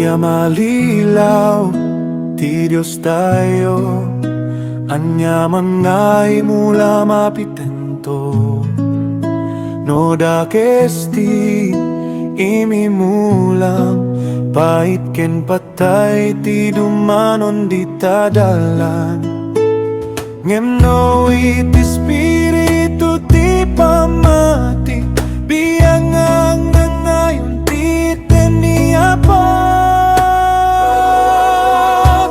Iya malilaw, ti Diyos tayo, anyaman ngay mula mapitento. No da kesti imi mulang, pait ken patay ti dumanon di tadalan. Ngem no iti spiritu ti pamati, biyang ang nangayon ti teniapa.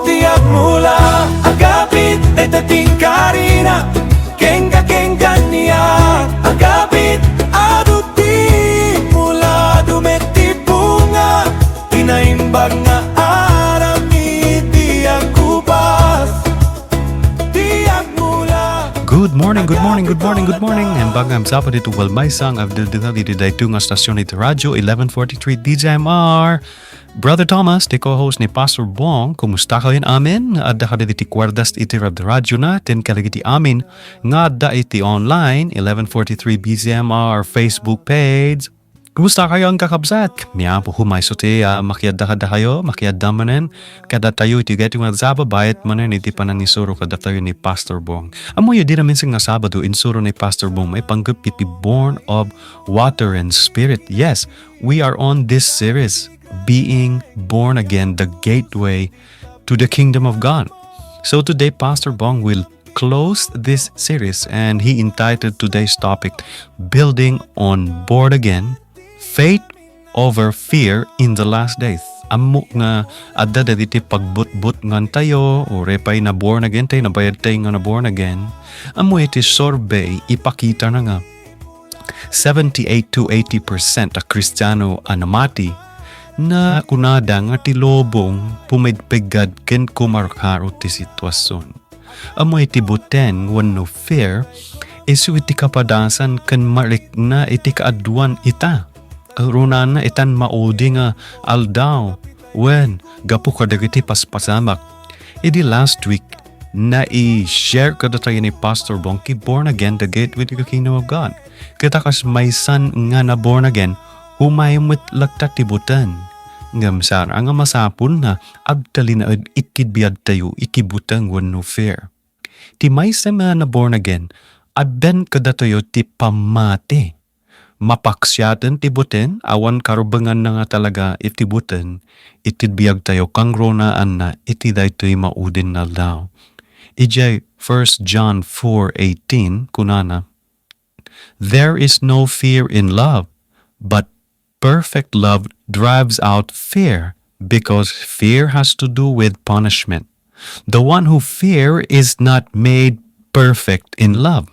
Tiyak mula agapit etating karina, kenga niya agapit aduti mula dumeti bunga, tinaimbag nga aram iti agkupas. Tiyak mula. Good morning. Embagam sa dito walmay sang abdil dito dayto nga stasyon iti radyo 1143 DJMR. Brother Thomas, ti co-host ni Pastor Bong, kumusta kayo amin? Adda ka diti kwardas iti radyo na, ten kalagiti amin, nga adda iti online, 1143 BZMR Facebook page. Kumusta kayo ang kakabsat? Miya po humay so ti makiadda kada kayo, makiadda manen, kada tayo iti gati nga Sabado, bayat manen iti pananisuro kada tayo ni Pastor Bong. Amo yun di namin sing nga Sabado, insuro ni Pastor Bong, may panggap iti Born of Water and Spirit. Yes, we are on this series, Being Born Again, the gateway to the kingdom of God. So today, Pastor Bong will close this series and he entitled today's topic, Building on Born Again, Faith over Fear in the Last Days. Amo nga adda diti pagbutbut ngan tayo o repay na born again tayo, nabayad tayo nga na born again. Amo iti survey ipakita na nga 78 to 80% a Kristiyano anamati na kunada nga ti lobong pumidpigad ken kumarkaro ti sitwasyon. Amo iti buten wenno fear isu iti kapadasan ken marik na iti kaadwan ita. Runan na itan maudi nga aldaw wen gapu kadagiti paspasamak. Idi last week na i-share kada tayo ni Pastor Bongki, Born Again, the gateway to the kingdom of God. Kita kas may son nga na born again, humayamit lagta tibutan. Ngamsar, ang masapul na agdali na ikidbiyad tayo, ikibutang wenno fear. Ti may son nga na born again, adben kada tayo ti pamati. Mapaksyatan tibutin, awan karubangan na nga talaga itibutin, itidbiyag tayo kang ronaan na itiday to'y maudin na daw. Ijay 1 John 4:18 kunana, There is no fear in love, but perfect love drives out fear, because fear has to do with punishment. The one who fear is not made perfect in love.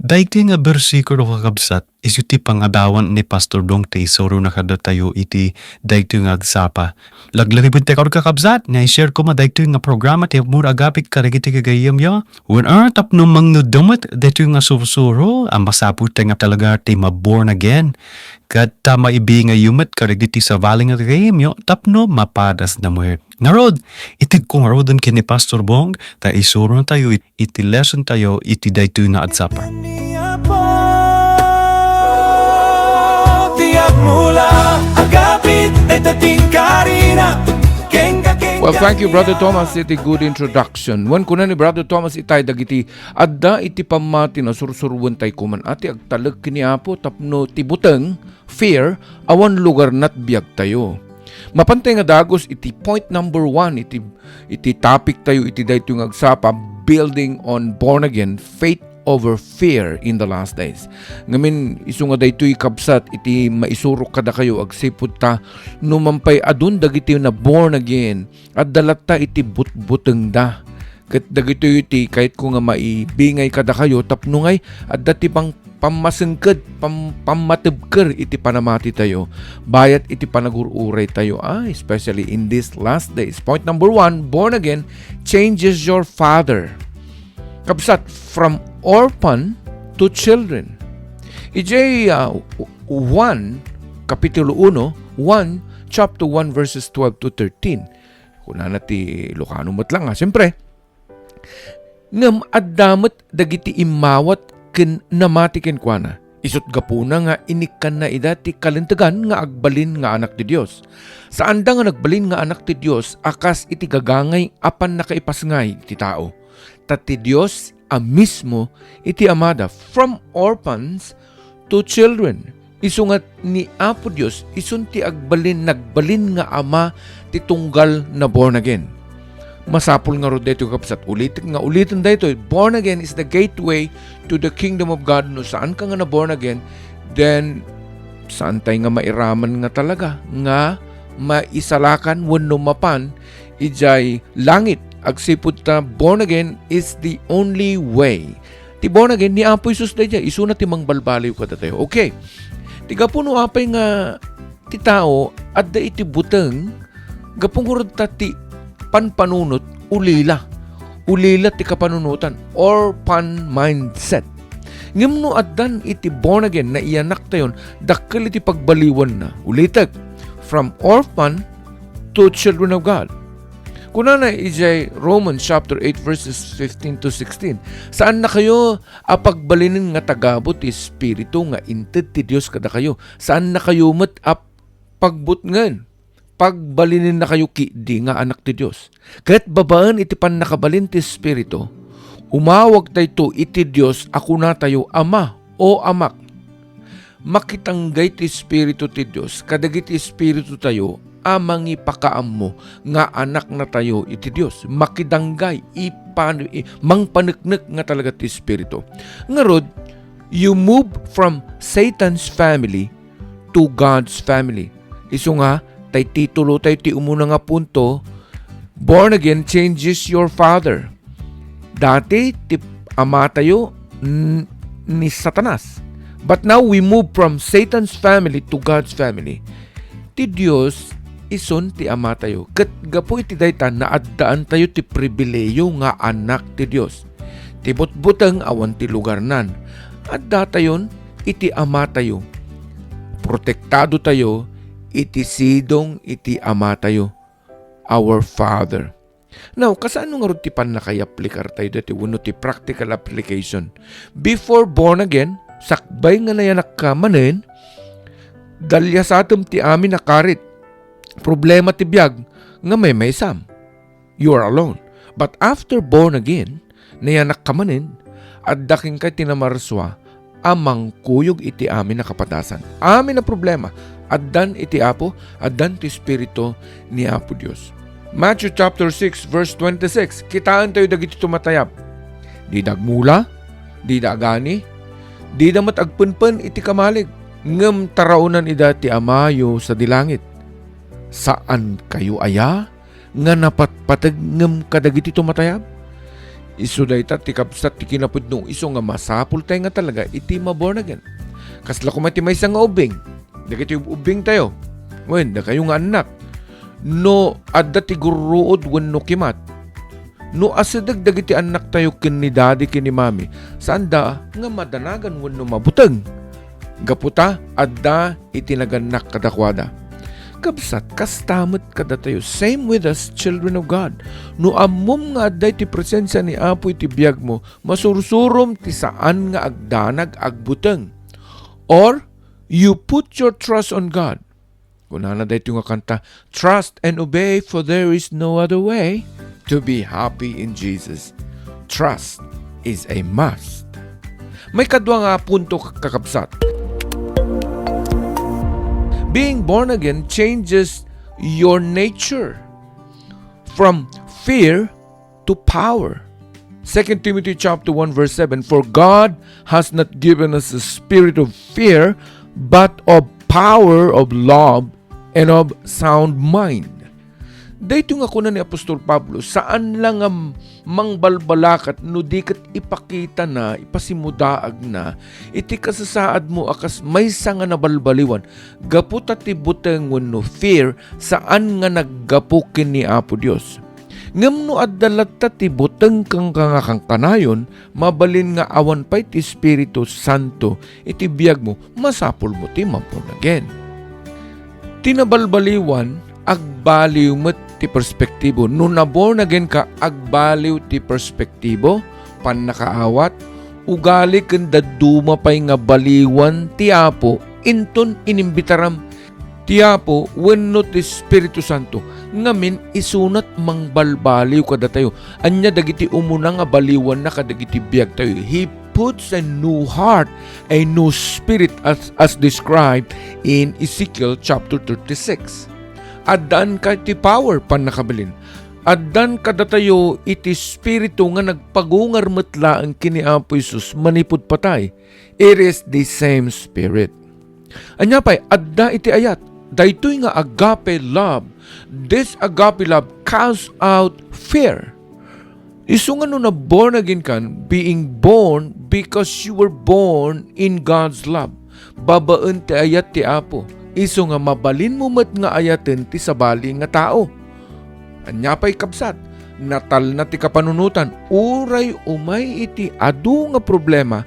Daigti nga bersikulo kakabsat, is iti pangadawan ni Pastor Dong te isoro na kada tayo iti daigti nga agsapa. Laglaribod te kakabsat, na i-share ko daigti nga programa te mura agapit karigiti kagayam ya. When tap no mang nudumot, daigti nga susuro, ang masapot te nga talaga te ma-born again. Kata maibi nga yumat karigiti sa valing nga kagayam yo, tapno mapadas na muher. Narod, itig kong arodan kini Pastor Bong, ta isuro na tayo, iti lesson tayo, iti daigti na agsapa. Well, thank you, Brother Thomas. Iti good introduction. Wan kuna ni Brother Thomas itay dagiti adda iti pamati na sursurwan tay kuman ati agtalag kini Apo tapno tibuteng fear awan lugar nat biag tayo. Mapantay nga dagos iti point number 1 iti topic tayo iti dayto nga agsapa, building on born again, faith over fear in the last days. Ngamin isu nga daytoy kabsat iti maisurok kada kayo agsipud ta numampay adun dagiti na born again at dalatta iti butbuteng da. Ket dagitoy iti kahit ko nga maibingay kada kayo tapno ngay at dati pang pamasengked, pamatebker iti panamati tayo. Bayat iti panagururay tayo. Especially in these last days. Point number 1, born again changes your father. Kapsat, from orphan to children. Ijay 1, Kapitulo 1, chapter 1, verses 12 to 13. Kuna na ti Lucano matlang Siyempre, ngam addamet dagiti imawat ken namati ken kuana Isut gapuna nga inikan na ida ti kalintagan nga agbalin nga anak ti Dios. Saan da nga nagbalin nga anak ti Dios akas iti gagangay apan nakaipasngay ti tao. Ti Dios mismo iti amada from orphans to children. Isungat ni Apo Dios isun ti nagbalin nga ama ti tunggal na born again. Masapul nga ro dito kapsat ulitin dito. Born again is the gateway to the kingdom of God. No saan ka nga na born again, then saan tayo nga mairaman nga talaga nga maisalakan wenno mapan ijay langit. Agsipud ta born again is the only way. Ti born again ni Apo Isus da isuna ti mangbalbaliw kada tayo. Okay. Tiga puno apay nga ti tao adda iti buteng gapungurod ta ti panpanunot ulila ti kapanunutan or pan mindset. Ngem no addan iti born again na iyanak tayon dakkel iti pagbaliwan na ulitek from orphan to children of God. Kunana ijay Romans chapter 8 verses 15 to 16. Saan na kayo apagbalinin nga tagabot ti espiritu nga inted ti Dios kada kayo? Saan na kayo met pagbutngan? Pagbalinin na kayo di nga anak ti Dios. Kahit babaan iti pan nakabalin ti espiritu, umawag tayo iti Dios ako na tayo ama o amak. Makitanggay ti espiritu ti Dios, kadagiti espiritu tayo, amang ipakaam mo nga anak na tayo iti Dios. Makidanggay, mangpaneknek nga talaga ti espiritu. Ngarod, you move from Satan's family to God's family. Isu nga, tay titulo tayo ti umuna nga punto, born again changes your father. Dati, ti ama tayo ni Satanas. But now we move from Satan's family to God's family. Ti Dios ison ti ama tayo. Ket gapo iti daytan na addaan tayo ti pribileyo nga anak ti Dios. Ti butbuteng awan ti lugar nan. Adda tayon iti ama tayo. Protektado tayo iti sidong iti ama tayo. Our Father. Now, kasano nga rin ti pan nakay-aplikar tayo dati wano ti practical application. Before born again, sakbay nga na yanak ka manin, dalya sa atom ti amin nakarit. Problema ti biyag nga may sam. You are alone. But after born again, na yanak ka manin, at daking kay tinamarswa, amang kuyog iti amin na kapatasan. Amin na problema. Addan iti Apo, addan ti Espiritu ni Apo Dios. Matthew chapter 6 verse 26. Kitaan tayo dagiti tumatayap. Di dagmula, di dagani, di damat agpunpen iti kamalig. Ngem taraunan ida ti amayo sa dilangit. Saan kayo aya nga napatpatag ngem kadagiti tumatayap? Isu dayta ti kapsat ti kinapudno isu nga masapul tayo nga talaga iti maborn again. Kasla kumati may isang ubing. Dagiti ubing tayo. Wen, da kayo nga anak. No, adda ti guruod wenno kimat. No, asadag dagiti anak tayo ken ni daddy ken ni mami. Saan da nga madanagan wenno mabuteng. Gaputa, adda iti naganak kadakwada. Kabsat, kastamet kada tayo. Same with us, children of God. No, amom nga adda iti presensya ni Apo iti biyag mo, masursurom ti saan nga agdanag agbuteng. Or, you put your trust on God. Kunana dito nga kanta, trust and obey for there is no other way to be happy in Jesus. Trust is a must. May kadwa nga punto kakabsat. Being born again changes your nature from fear to power. 2 Timothy chapter 1 verse 7, for God has not given us a spirit of fear, but of power, of love, and of sound mind. Dito nga kuna ni Apostol Pablo, saan lang ang mangbalbalakat no di kat ipakita na, ipasimudaag na, iti kasasaad mo akas may nga nabalbaliwan, gaputa ti buteng wenno fear, saan nga naggapukin ni Apo Dios. Ngem no addalata ti buteng kang kanayon, mabalin nga awan pay ti Espiritu Santo, iti biyag mo, masapul mo ti maborn again. Tinabalbaliwan, agbaliw mo ti perspektibo. No na born again ka, agbaliw ti perspektibo, pan nakaawat, ugali ken daduma pay nga baliwan ti Apo inton inimbitaram ti Apo wenno ti Espiritu Santo ngamin isunat mangbalbaliw kada tayo. Anya dagiti umuna nga baliwan na kadagiti biag tayo. He puts a new heart, a new spirit as described in Ezekiel chapter 36. Addan ka ti power pan nakabilin. Addan kada tayo iti spirito nga nagpagungar metlaeng kini Apo Isus manipud patay. It is the same spirit. Anya pay adda iti ayat. Daytoy nga agape love. This agape love casts out fear. Isu nga no na born again kan, being born because you were born in God's love. Babaen ti ayat ti Apo. Isu nga mabalin mo met nga ayaten ti sabali nga tao. Anya pay kabsat, natal na ti kapanunutan, uray umay iti adu nga problema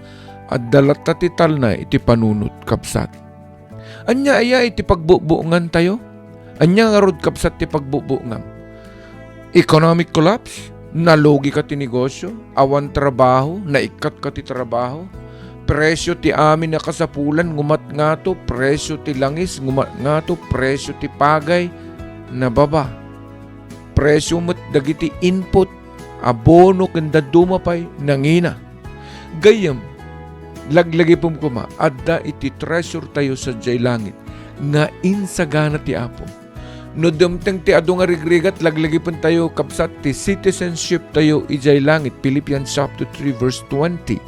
at dalat ti tal na iti panunot kabsat. Anya aya iti pagbubuungan tayo? Anya nga rod kapsat ti pagbubuungan? Economic collapse? Nalugi ka ti negosyo? Awan trabaho? Naikat ka ti trabaho? Presyo ti amin na kasapulan ngumat nga to, presyo ti langis ngumat nga to, presyo ti pagay nababa. Presyo met dagiti input, abono kanda dumapay nangina. Gayam, laglagi pong kuma, adda iti treasure tayo sa jay langit, nga insagana ti Apo. No dumteng ti adu nga rigrigat, laglagi pong tayo kapsat ti citizenship tayo ijay langit, Philippians chapter 3 verse 20.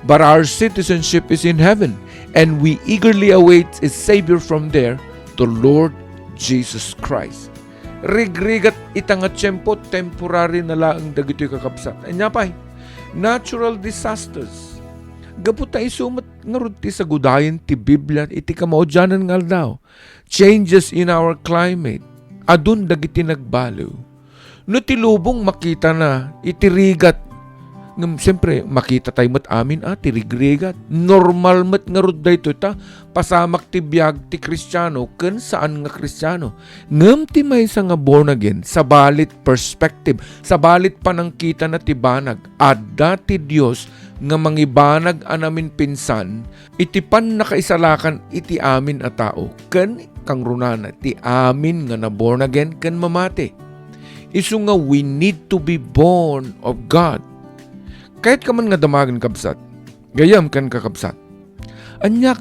But our citizenship is in heaven, and we eagerly await a Savior from there, the Lord Jesus Christ. Rigrigat itang at tiyempo, temporary na laang dagito'y kakapsat. Anya pa'y, natural disasters. Gaputa isumat nga ruti sa gudayan ti Biblia iti kamaudyanan nga daw. Changes in our climate. Adun dagiti nagbaliw. No tilubong makita na itirigat. Siyempre makita tayo mat amin tirigrigat. Normal mat nga rud dayto ta pasamak ti biag ti Kristiyano ken saan nga Kristiyano. Ngem ti maysa nga born again sa balit perspective, sa balit panangkita na ti banag. Adda ti Dios nga mangibanag anamin pinsan, iti pan nakaisalakan iti amin a tao, ken kang runana, ti amin nga na born again, ken mamate. Isu nga we need to be born of God. Kahit ka man nga damagan kabsat, gayam kan kakabsat. Anya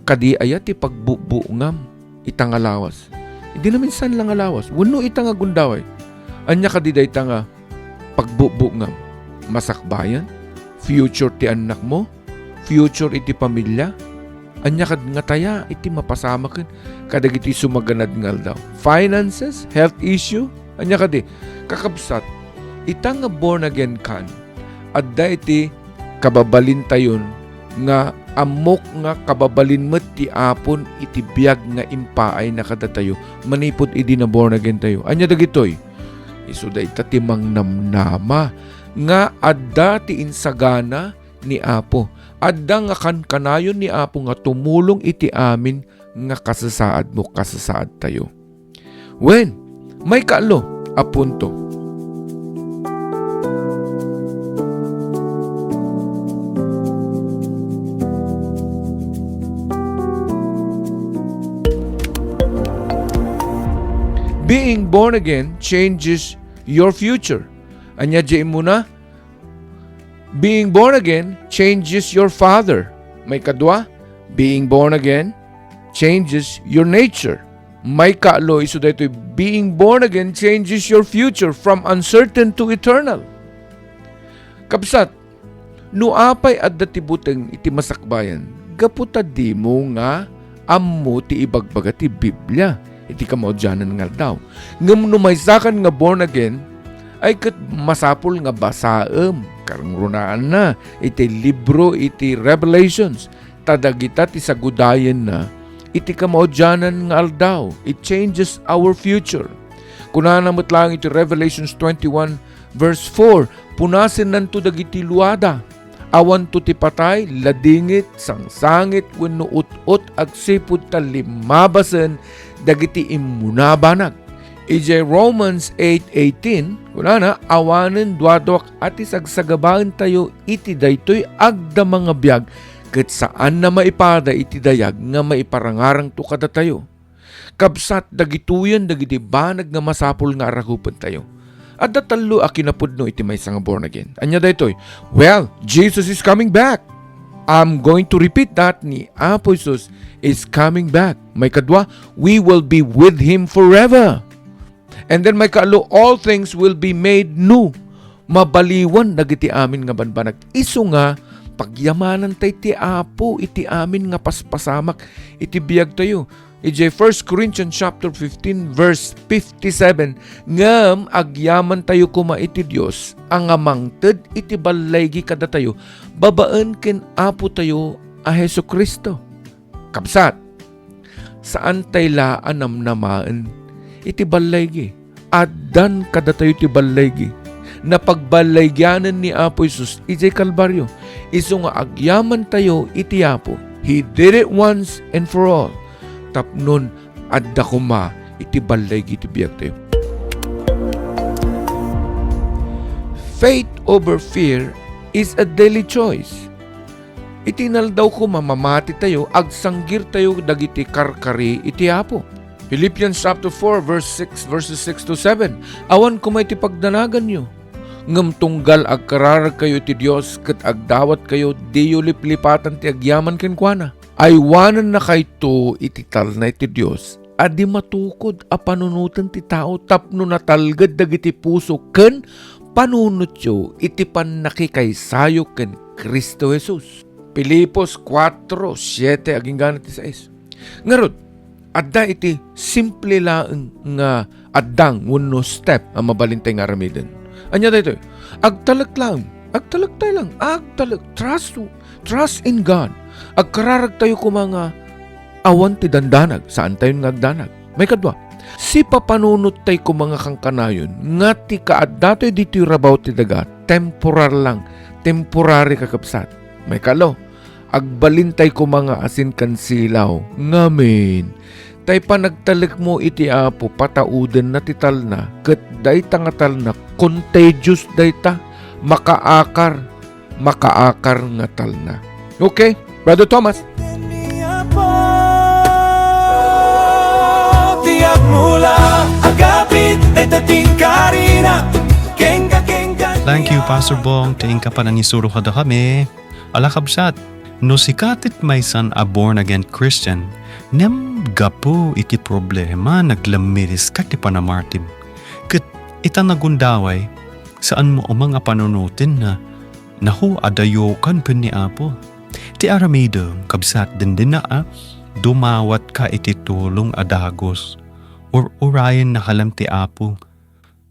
kadi aya ti pagbubuungam, itang alawas. Hindi namin san lang alawas, wano itang agundaway. Anya kadi da itang pagbubuungam, masakbayan, future ti anak mo, future iti pamilya, anya kad nga taya iti mapasamaken kadag iti sumaganad ngal daw. Finances, health issue, anya kadi kakabsat, itang nga born again kan, adda iti kababalin tayon nga amok nga kababalin met ti apon iti biag nga impaay na kadatayo manipod idi na born again tayo. Anya dagitoy? Isu da ita ti mangnamnama nga adda ti insagana ni Apo. Adda nga kanayon ni Apo nga tumulong iti amin nga kasasaad mo, kasasaad tayo. When? May kaalo, apunto. Being born again changes your future. Anya diyan muna, being born again changes your father. May kadwa, being born again changes your nature. May kaalo, iso dito, being born again changes your future from uncertain to eternal. Kapsat, nuapay adda ti buteng iti masakbayan, gaputa di mo nga ammo ti ibagbaga ti Biblia. Iti kamaudyanan nga daw. Ngam numaysakan nga born again, ay kat masapul nga basaem, karang runaan na, iti libro, iti Revelations, tadagita ti sagudayan na, iti kamaudyanan nga aldaw. It changes our future. Kunanamot lang iti Revelations 21 verse 4, punasin nanto dagiti luada, awan to ti patay, ladingit, sangsangit, wenno ut-ut, agsipud ta limabasen, dagiti imunabanag. EJ Romans 8:18, wala na, awanen duadwak ati sagsagabaen tayo iti daytoy agda mga biag ket saan na maipada iti dayag nga maiparangarang to kada tayo. Kabsat dagituyan dagiti banag nga masapul nga aragupan tayo. At datalo a kinapudno iti maysa nga born again. Anya daytoy, well, Jesus is coming back. I'm going to repeat that ni Apo Jesus is coming back. May kadwa, we will be with Him forever. And then may kaalo, all things will be made new. Mabaliwan dagiti amin nga banbanag. Isu nga, pagyamanan tay ti Apo, iti amin nga paspasamak, iti biyag tayo. Ije 1 Corinthians chapter 15 verse 57, ngam agyaman tayo kuma iti Dios, ang amangted iti balaygi kada tayo, babaan ken Apo tayo a Hesu Kristo. Kapsat, saan tayo laan namnamaan iti balaygi? Adan kada tayo iti balaygi. Na pagbalayganan ni Apo Jesus iti Kalbaryo, iso nga agyaman tayo iti Apo. He did it once and for all. Tapnon adda kuma iti balay iti biyag tayo. Faith over fear is a daily choice. Itinal daw ko mamamati tayo, agsanggir tayo dagiti karkari iti Apo. Philippians chapter 4 verses 6 to 7. Awan ko may iti pagdanagan nyo. Ngam tunggal agkararag kayo iti Dios ket agdawat kayo diyo liplipatan ti agyaman kenkwana. Aywanan na kayto iti tal na iti Dios, adi matukod a panunutan ti tao tapno natalgad dagiti puso ken panunutyo iti pannakikaysayo ken Kristo Jesus. Pilipos 4:7 aging ganit ti 6. Ngarod, adda iti simple laeng nga addang wenno step ang mabalintay nga aramiden. Anya daytoy, agtalek lang, trust in God. Agkararag tayo ko mga awan ti dandanag, saan tayo nga agdanag? May kadwa, si papanunot tayo ko mga kangkanayon, nga ti kaadda tayo dito rabaw ti daga, temporary kakapsat. May kalo, agbalintay ko mga asin kansilaw, ngamin, tay pa nagtalik mo iti Apo, patauden na tital na, ket dayta nga tal na, contagious dayta, makaakar nga tal na. Okay? Brother Thomas. Thank you, Pastor Bong. Tingin ka pa nang isuro ka kami. Alakabsat, no sikatit may san a born-again Christian, nem gapo iti problema naglamiris ka ti panamartim. Kat ita nagundaway, saan mo umang panunutin na nahu adayokan pa ni Apo. Ti aramido, kabsat din na dumawat ka iti tulong adagos or urayan na kalam ti Apo.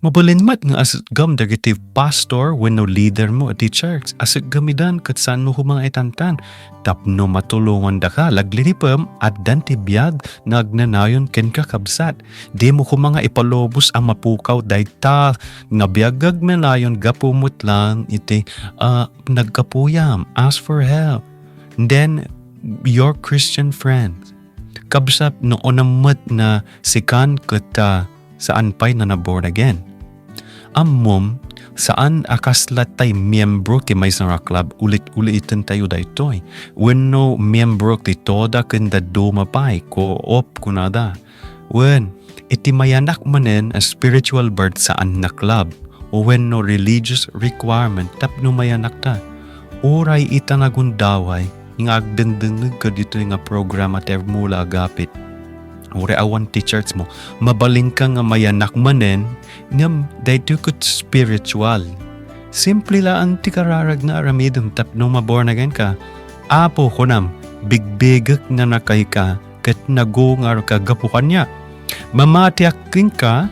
Mabalinmat nga asagam dagiti pastor wenno leader mo iti church asagamidan kat saan mo humang itantan tapno matulungan da ka laglinipem at dan ti biyag nagnanayon ken ka kabsat. Di mo humanga ipalobos ang mapukaw dayta nga biyagag melayon gapumot lang iti nagkapuyam, ask for help. And then, your Christian friends, kabsat noon namat na sikan kata saan pa'y na born again. Amom, saan akaslat tay miyembro ti may sarang club, ulit-ulitin tayo daytoy. When no miyembro ti toda kanda dumapay, ko-op kunada. When, iti mayanak manen a spiritual birth saan na club, o when no religious requirement tapno mayanak ta. Uray ita nagundaway, nga agdendengeg ka dito nga programa ter mula agapit. Uri awan ti church mo, mabaling ka nga mayanak manen, ngam dayto ket spiritual. Simple lang ti kararag na aramidom tapno maborn again ka. Apo kunam, bigbigak na nakay ka, ket nagungar ka gapukan niya. Mamatiakin ka,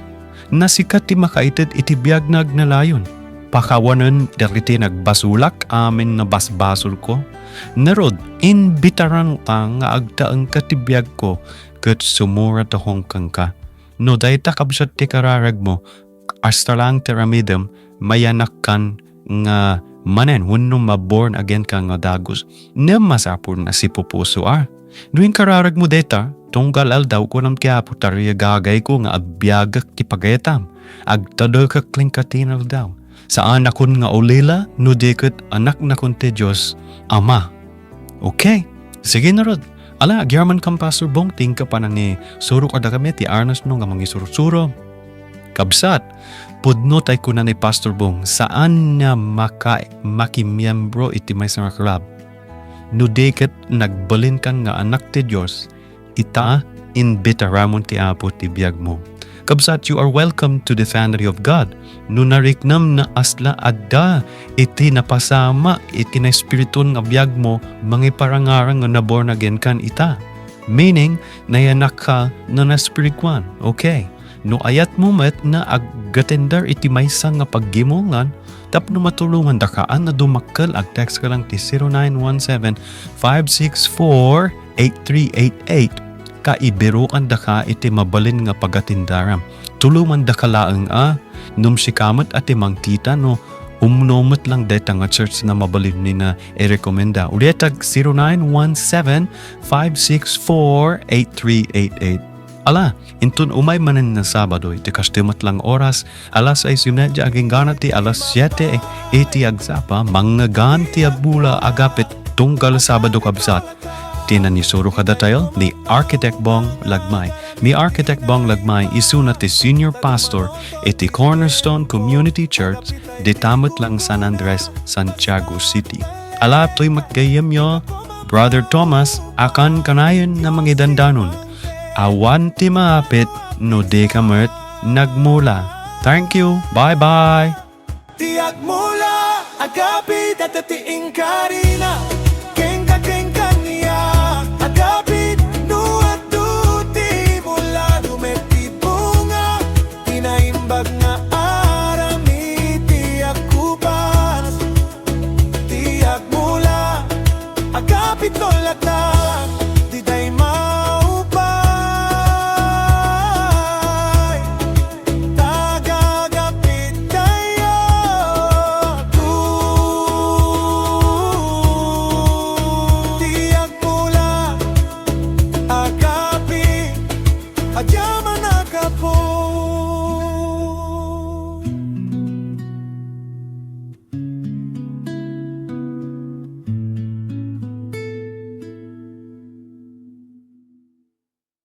nasikat ti makaited iti biyag na agnalayon. Pakawanan dariti nagbasulak amin na basbasol ko. Narod, inbitaran ka nga agtaang katibiyag ko kat sumura tahong kang ka. No dayta kabsat ti kararag mo, hasta lang tiramidem, mayanak kan nga manen, wano maborn again ka nga dagos. Na masapur na si pupuso Duwing kararag mo data, tunggal aldaw ko nam kaya po tariya gagay ko nga abiyagak ti pagayatam. Agtadagak klingkatinal daw. Sa anak kun nga ulila, no deket anak na kun ti Diyos, Ama. Okay, sige na rod. Ala, agyarman kang Pastor Bong, tingka pa nang ni suro kada kami, ti Arnas no nga mangi suro-suro. Kabsat, pudno tay ko na ni Pastor Bong, saan na makimiyembro iti may sa makarab. No deket nagbalin kang nga anak ti Diyos, ita inbitaramon ti apo ti biyag mo. Kabsat, you are welcome to the family of God. No nariknam na asla adda, iti napasama, iti na espiriton nga biyag mo, mangiparangarang nga na born again kan ita. Meaning, nayanak ka na naspirikwan. Okay. No ayat mo met na aggatendar iti maysa nga paggimongan, tapno matulungan da kaan na dumakkel, ag-text ka lang ti 0917-564-8388. Kaibirukan da ka iti mabalin nga pagatindaram. Tuluman da ka laeng num sikamat ati mang tita no umnomot lang deta nga church na mabalin ni na i-recommenda. Ulietag 0917-564-8388. Ala, intun umay manen na Sabado, iti kastimat lang oras, alas 6:30 aging ganati, alas 7 iti agsapa, mangnagan ti agbula agapit tunggal Sabado kabsat. Tinan ni suro kada tayo ni Architect Bong Lagmay. Ni Architect Bong Lagmay isuna ti Senior Pastor iti Cornerstone Community Church di tamot lang San Andres, Santiago City. Ala to'y magkayam yo, Brother Thomas, akan kanayon na mangidandanon. Awan ti maapit no de kamert nagmula. Thank you. Bye-bye. Tiyak mula, agapit at atiing ka